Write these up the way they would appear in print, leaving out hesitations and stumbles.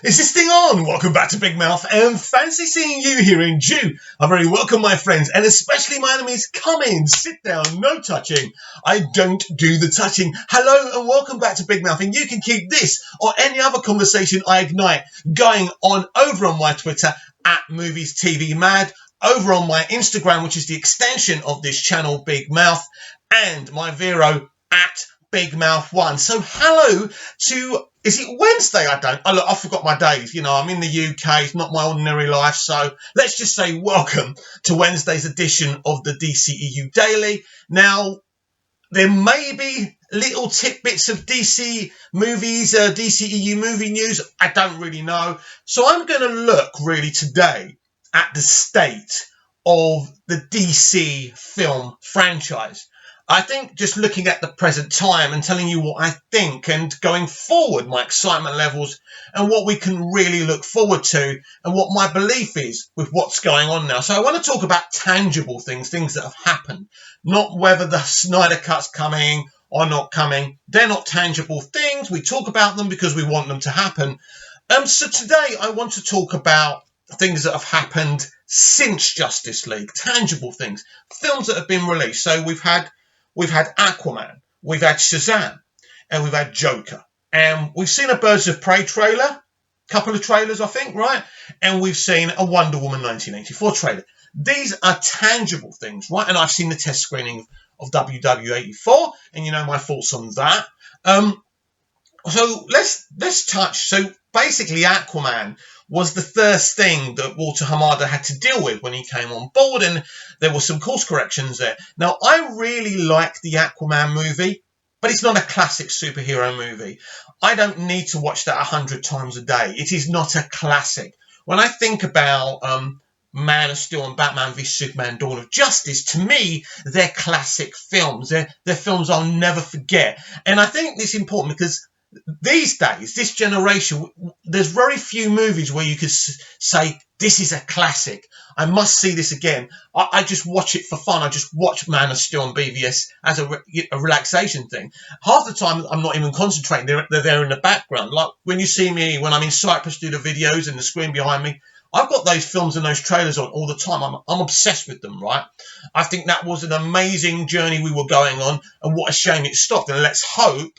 Is this thing on? Welcome back to Big Mouth, and fancy seeing you here in Jew. I'm very welcome, my friends, and especially my enemies. Come in, sit down, no touching. I don't do the touching. Hello and welcome back to Big Mouth, and you can keep this or any other conversation I ignite going on over on my Twitter at Movies TV Mad, over on my Instagram, which is the extension of this channel, Big Mouth, and my Vero at Big Mouth 1. So hello to, is it Wednesday? I forgot my days. You know, I'm in the UK. It's not my ordinary life. So let's just say welcome to Wednesday's edition of the DCEU Daily. Now, there may be little tidbits of DC movies, DCEU movie news. I don't really know. So I'm going to look really today at the state of the DC film franchise. I think just looking at the present time and telling you what I think and going forward, my excitement levels and what we can really look forward to and what my belief is with what's going on now. So I want to talk about tangible things, things that have happened, not whether the Snyder Cut's coming or not coming. They're not tangible things. We talk about them because we want them to happen. So today I want to talk about things that have happened since Justice League, tangible things, films that have been released. So we've had Aquaman, we've had Shazam, and we've had Joker. And we've seen a Birds of Prey trailer, couple of trailers, I think, right? And we've seen a Wonder Woman 1984 trailer. These are tangible things, right? And I've seen the test screening of WW84, and you know my thoughts on that. So let's touch. So basically, Aquaman was the first thing that Walter Hamada had to deal with when he came on board, and there were some course corrections there. Now, I really like the Aquaman movie, but it's not a classic superhero movie. I don't need to watch that 100 times a day. It is not a classic. When I think about Man of Steel and Batman v Superman Dawn of Justice, to me, they're classic films. They're films I'll never forget. And I think this is important because these days, this generation, there's very few movies where you could say, this is a classic. I must see this again. I just watch it for fun. I just watch Man of Steel and BVS as a relaxation thing. Half the time, I'm not even concentrating. They're there in the background. Like when you see me, when I'm in Cyprus, do the videos and the screen behind me, I've got those films and those trailers on all the time. I'm obsessed with them, right? I think that was an amazing journey we were going on, and what a shame it stopped. And let's hope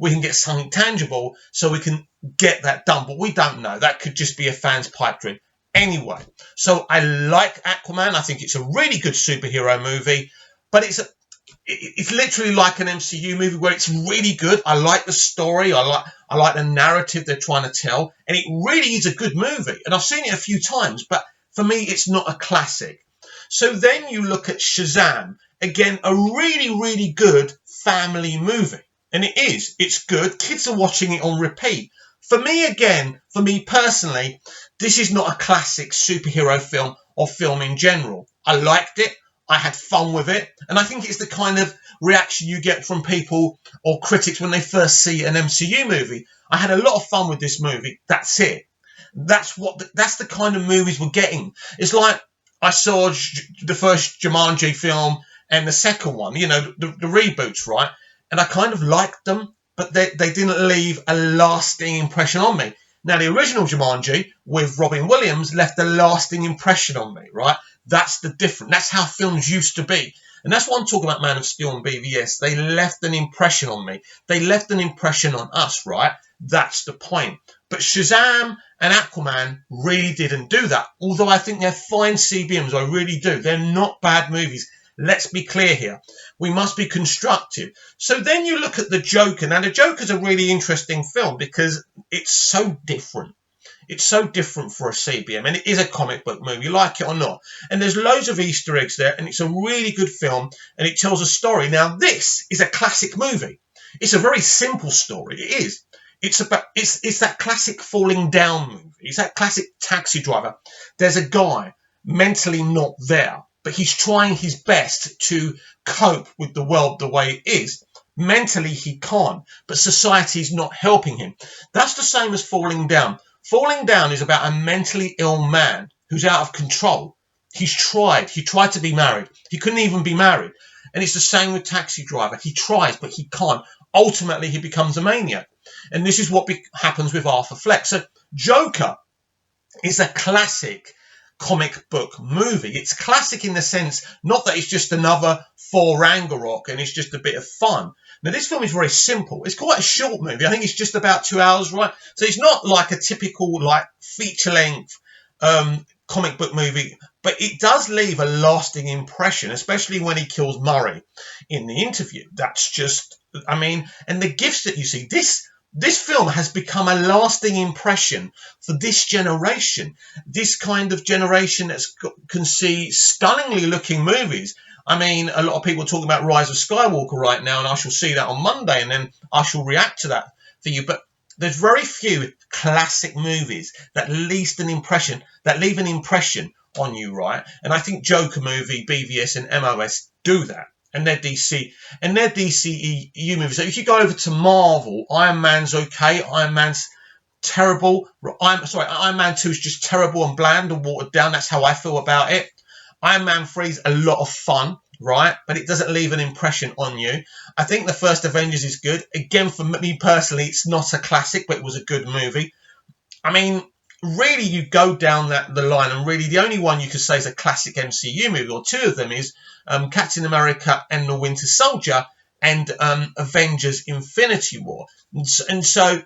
we can get something tangible so we can get that done. But we don't know. That could just be a fan's pipe dream. Anyway, so I like Aquaman. I think it's a really good superhero movie. But it's literally like an MCU movie where it's really good. I like the story. I like the narrative they're trying to tell. And it really is a good movie. And I've seen it a few times. But for me, it's not a classic. So then you look at Shazam. Again, a really, really good family movie. And it is. It's good. Kids are watching it on repeat. For me personally, this is not a classic superhero film or film in general. I liked it. I had fun with it. And I think it's the kind of reaction you get from people or critics when they first see an MCU movie. I had a lot of fun with this movie. That's it. That's the kind of movies we're getting. It's like I saw the first Jumanji film and the second one, you know, the reboots, right? And I kind of liked them, but they didn't leave a lasting impression on me. Now, the original Jumanji with Robin Williams left a lasting impression on me, right? That's the difference. That's how films used to be. And that's why I'm talking about Man of Steel and BVS. They left an impression on me. They left an impression on us, right? That's the point. But Shazam and Aquaman really didn't do that. Although I think they're fine CBMs. I really do. They're not bad movies. Let's be clear here. We must be constructive. So then you look at the Joker. Now, the Joker's a really interesting film because it's so different. It's so different for a CBM, and it is a comic book movie, like it or not. And there's loads of Easter eggs there, and it's a really good film, and it tells a story. Now, this is a classic movie. It's a very simple story. It is. It's that classic falling down movie. It's that classic Taxi Driver. There's a guy mentally not there, but he's trying his best to cope with the world the way it is. Mentally, he can't, but society's not helping him. That's the same as Falling Down. Falling Down is about a mentally ill man who's out of control. He tried to be married. He couldn't even be married. And it's the same with Taxi Driver. He tries, but he can't. ultimately he becomes a maniac. And this is what happens with Arthur Fleck. So Joker is a classic comic book movie. It's classic in the sense, not that it's just another Thor Ragnarok and it's just a bit of fun. Now, this film is very simple. It's quite a short movie. I think it's just about 2 hours, right? So it's not like a typical, like, feature-length comic book movie, but it does leave a lasting impression, especially when he kills Murray in the interview. That's just, I mean, and the gifts that you see, this film has become a lasting impression for this generation, this kind of generation that can see stunningly looking movies. I mean, a lot of people are talking about Rise of Skywalker right now, and I shall see that on Monday, and then I shall react to that for you. But there's very few classic movies that leave an impression on you, right? And I think Joker movie, BVS, and MOS do that. And they're DCEU movies. So if you go over to Marvel, Iron Man's okay. Iron Man's terrible. Iron Man 2 is just terrible and bland and watered down. That's how I feel about it. Iron Man 3 is a lot of fun, right? But it doesn't leave an impression on you. I think the first Avengers is good. Again, for me personally, it's not a classic, but it was a good movie. I mean, really, you go down the line, and really the only one you could say is a classic MCU movie, or two of them, is Captain America and the Winter Soldier and Avengers Infinity War. And so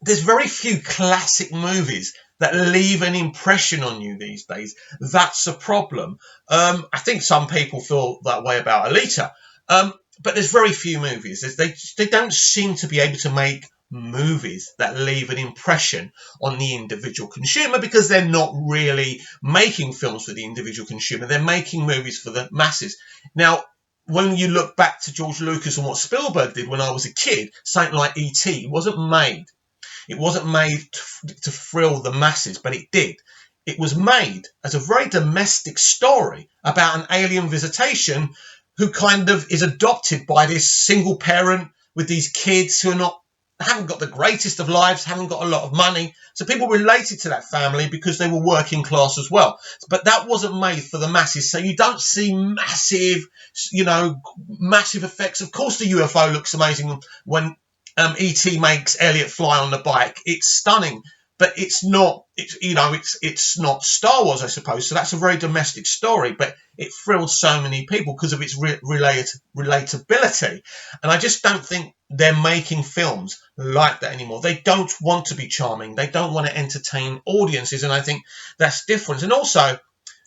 there's very few classic movies that leave an impression on you these days. That's a problem. I think some people feel that way about Alita. But there's very few movies. They don't seem to be able to make movies that leave an impression on the individual consumer, because they're not really making films for the individual consumer. They're making movies for the masses. Now, when you look back to George Lucas and what Spielberg did when I was a kid, something like E.T. wasn't made. It wasn't made to thrill the masses, but it did. It was made as a very domestic story about an alien visitation who kind of is adopted by this single parent with these kids who haven't got the greatest of lives, haven't got a lot of money. So people related to that family because they were working class as well. But that wasn't made for the masses. So you don't see massive effects. Of course, the UFO looks amazing when E.T. makes Elliot fly on the bike. It's stunning. But it's not Star Wars, I suppose. So that's a very domestic story, but it thrilled so many people because of its relatability. And I just don't think they're making films like that anymore. They don't want to be charming. They don't want to entertain audiences. And I think that's different. And also,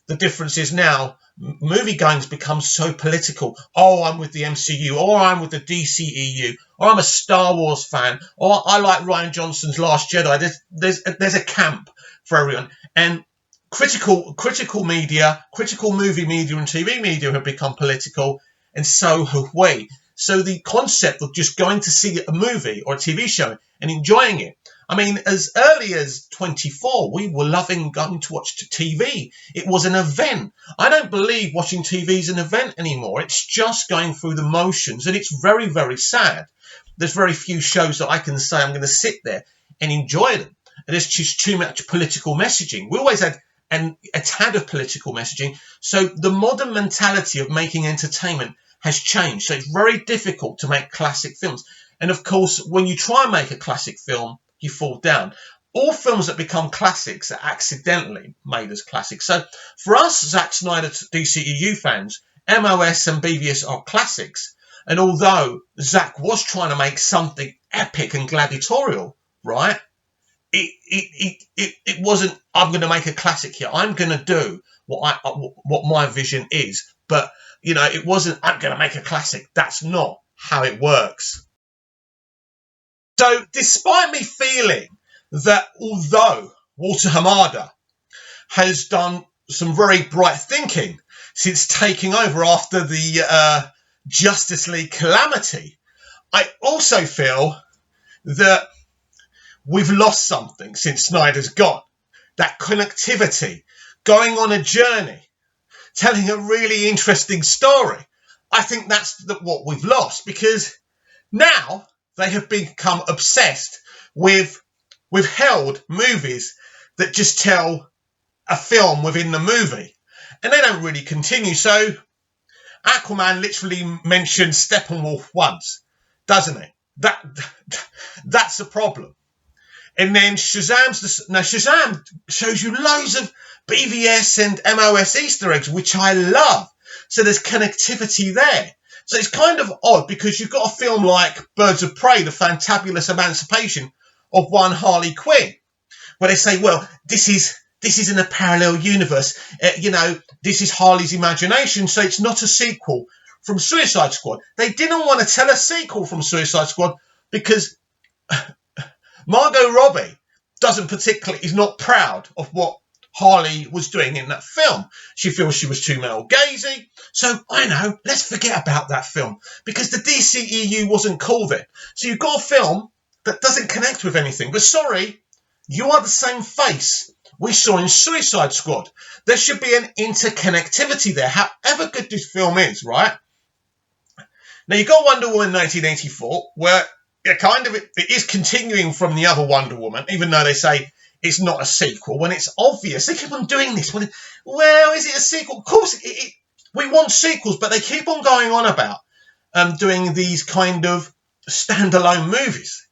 the difference is now movie going's become so political. Oh, I'm with the MCU, or I'm with the DCEU, or I'm a Star Wars fan, or I like Rian Johnson's Last Jedi. There's a camp for everyone. And critical media, critical movie media and TV media have become political, and so have we. So the concept of just going to see a movie or a TV show and enjoying it. I mean, as early as 24, we were loving going to watch TV. It was an event. I don't believe watching TV is an event anymore. It's just going through the motions, and it's very, very sad. There's very few shows that I can say I'm going to sit there and enjoy them. And there's just too much political messaging. We always had a tad of political messaging. So the modern mentality of making entertainment has changed. So it's very difficult to make classic films. And of course, when you try and make a classic film, you fall down. All films that become classics are accidentally made as classics. So for us, Zack Snyder DCEU fans, MOS and BVS are classics. And although Zack was trying to make something epic and gladiatorial, right? It wasn't, I'm going to make a classic here. I'm going to do what my vision is. But, it wasn't, I'm going to make a classic. That's not how it works. So despite me feeling that although Walter Hamada has done some very bright thinking since taking over after the Justice League calamity, I also feel that we've lost something since Snyder's gone. That connectivity, going on a journey, telling a really interesting story. I think that's what we've lost, because now they have become obsessed with withheld movies that just tell a film within the movie. And they don't really continue. So Aquaman literally mentioned Steppenwolf once. doesn't it? That's the problem. And then Shazam shows you loads of BVS and MOS Easter eggs, which I love. So there's connectivity there. So it's kind of odd because you've got a film like Birds of Prey, The Fantabulous Emancipation of One Harley Quinn, where they say, well, this is in a parallel universe. This is Harley's imagination, so it's not a sequel from Suicide Squad. They didn't want to tell a sequel from Suicide Squad because Margot Robbie is not proud of what Harley was doing in that film. She feels she was too male-gazy. So, I know, let's forget about that film because the DCEU wasn't cool then. So you've got a film that doesn't connect with anything. But sorry, you are the same face we saw in Suicide Squad. There should be an interconnectivity there, however good this film is, right? Now, you've got Wonder Woman 1984, where it is continuing from the other Wonder Woman, even though they say it's not a sequel, when it's obvious. They keep on doing this. Well, is it a sequel? Of course, we want sequels, but they keep on going on about doing these kind of standalone movies.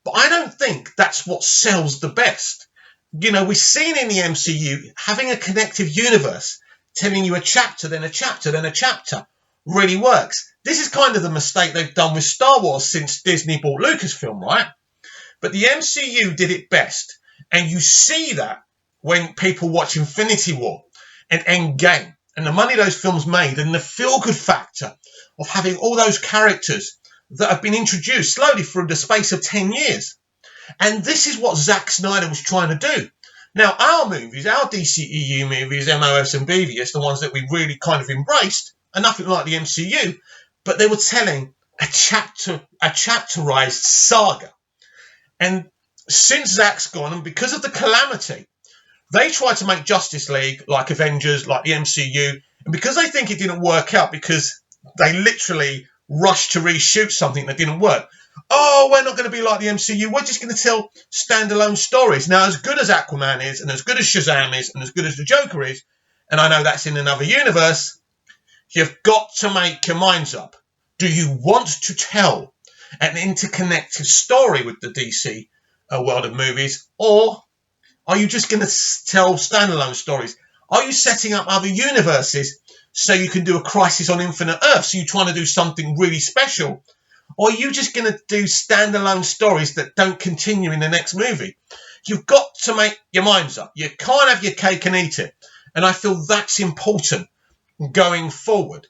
But I don't think that's what sells the best. We've seen in the MCU, having a connective universe, telling you a chapter, then a chapter, then a chapter, really works. This is kind of the mistake they've done with Star Wars since Disney bought Lucasfilm, right? But the MCU did it best. And you see that when people watch Infinity War and Endgame and the money those films made and the feel-good factor of having all those characters that have been introduced slowly through the space of 10 years. And this is what Zack Snyder was trying to do. Now, our movies, our DCEU movies, MOS and BVS, the ones that we really kind of embraced, are nothing like the MCU, but they were telling a chapterized saga. And since Zack's gone, and because of the calamity, they tried to make Justice League like Avengers, like the MCU, and because they think it didn't work out, because they literally rushed to reshoot something that didn't work. Oh, we're not going to be like the MCU. We're just going to tell standalone stories. Now, as good as Aquaman is, and as good as Shazam is, and as good as the Joker is, and I know that's in another universe, you've got to make your minds up. Do you want to tell an interconnected story with the DC world of movies, or are you just going to tell standalone stories? Are you setting up other universes so you can do a Crisis on Infinite Earths? So you're trying to do something really special? Or are you just going to do standalone stories that don't continue in the next movie? You've got to make your minds up. You can't have your cake and eat it. And I feel that's important going forward.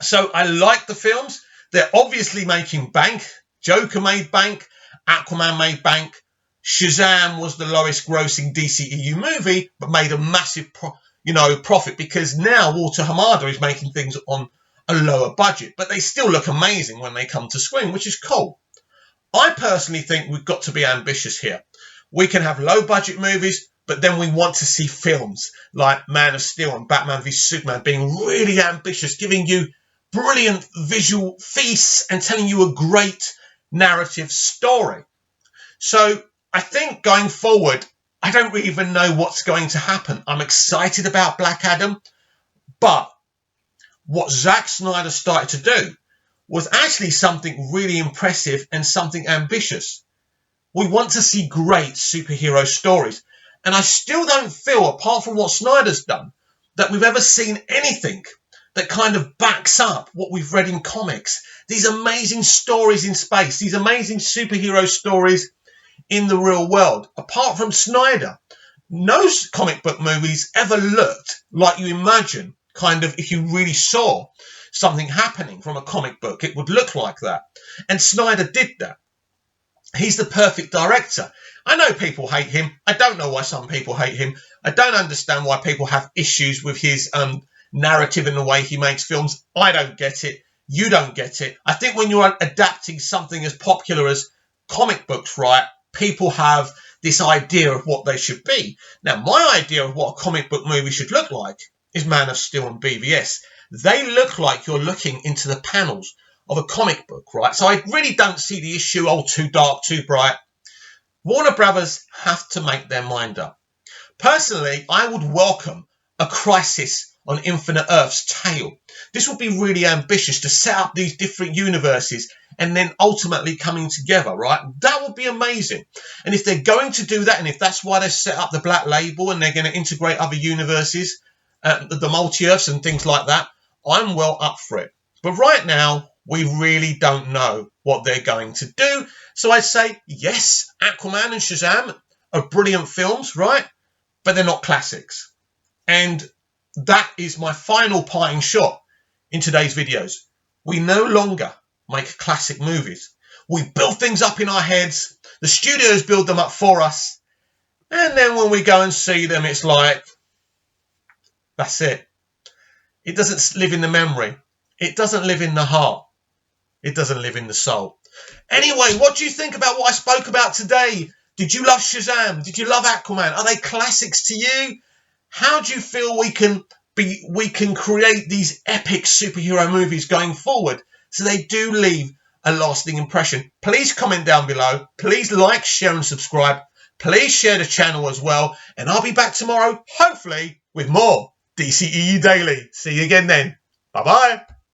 So I like the films. They're obviously making bank. Joker made bank. Aquaman made bank. Shazam was the lowest grossing DCEU movie, but made a massive profit because now Walter Hamada is making things on a lower budget, but they still look amazing when they come to screen, which is cool. I personally think we've got to be ambitious here. We can have low budget movies, but then we want to see films like Man of Steel and Batman v Superman being really ambitious, giving you brilliant visual feasts and telling you a great narrative story. So I think going forward, I don't really even know what's going to happen. I'm excited about Black Adam, but what Zack Snyder started to do was actually something really impressive and something ambitious. We want to see great superhero stories. And I still don't feel, apart from what Snyder's done, that we've ever seen anything that kind of backs up what we've read in comics. These amazing stories in space, these amazing superhero stories in the real world. Apart from Snyder, no comic book movies ever looked like you imagine, kind of, if you really saw something happening from a comic book, it would look like that. And Snyder did that. He's the perfect director. I know people hate him. I don't know why some people hate him. I don't understand why people have issues with his narrative and the way he makes films. I don't get it. You don't get it. I think when you're adapting something as popular as comic books, right, people have this idea of what they should be. Now, my idea of what a comic book movie should look like is Man of Steel and BVS. They look like you're looking into the panels of a comic book, right? So I really don't see the issue, oh, too dark, too bright. Warner Brothers have to make their mind up. Personally, I would welcome a Crisis on Infinite Earths tale. This would be really ambitious to set up these different universes and then ultimately coming together, right? That would be amazing. And if they're going to do that, and if that's why they set up the Black Label and they're going to integrate other universes, the multi-earths and things like that, I'm well up for it. But right now, we really don't know what they're going to do. So I'd say, yes, Aquaman and Shazam are brilliant films, right? But they're not classics. And that is my final parting shot in today's videos. We no longer make classic movies. We build things up in our heads. The studios build them up for us. And then when we go and see them, it's like, that's it. It doesn't live in the memory. It doesn't live in the heart. It doesn't live in the soul. Anyway, what do you think about what I spoke about today? Did you love Shazam? Did you love Aquaman? Are they classics to you? How do you feel we can create these epic superhero movies going forward so they do leave a lasting impression? Please comment down below. Please like, share and subscribe. Please share the channel as well. And I'll be back tomorrow, hopefully, with more DCEU Daily. See you again then. Bye-bye.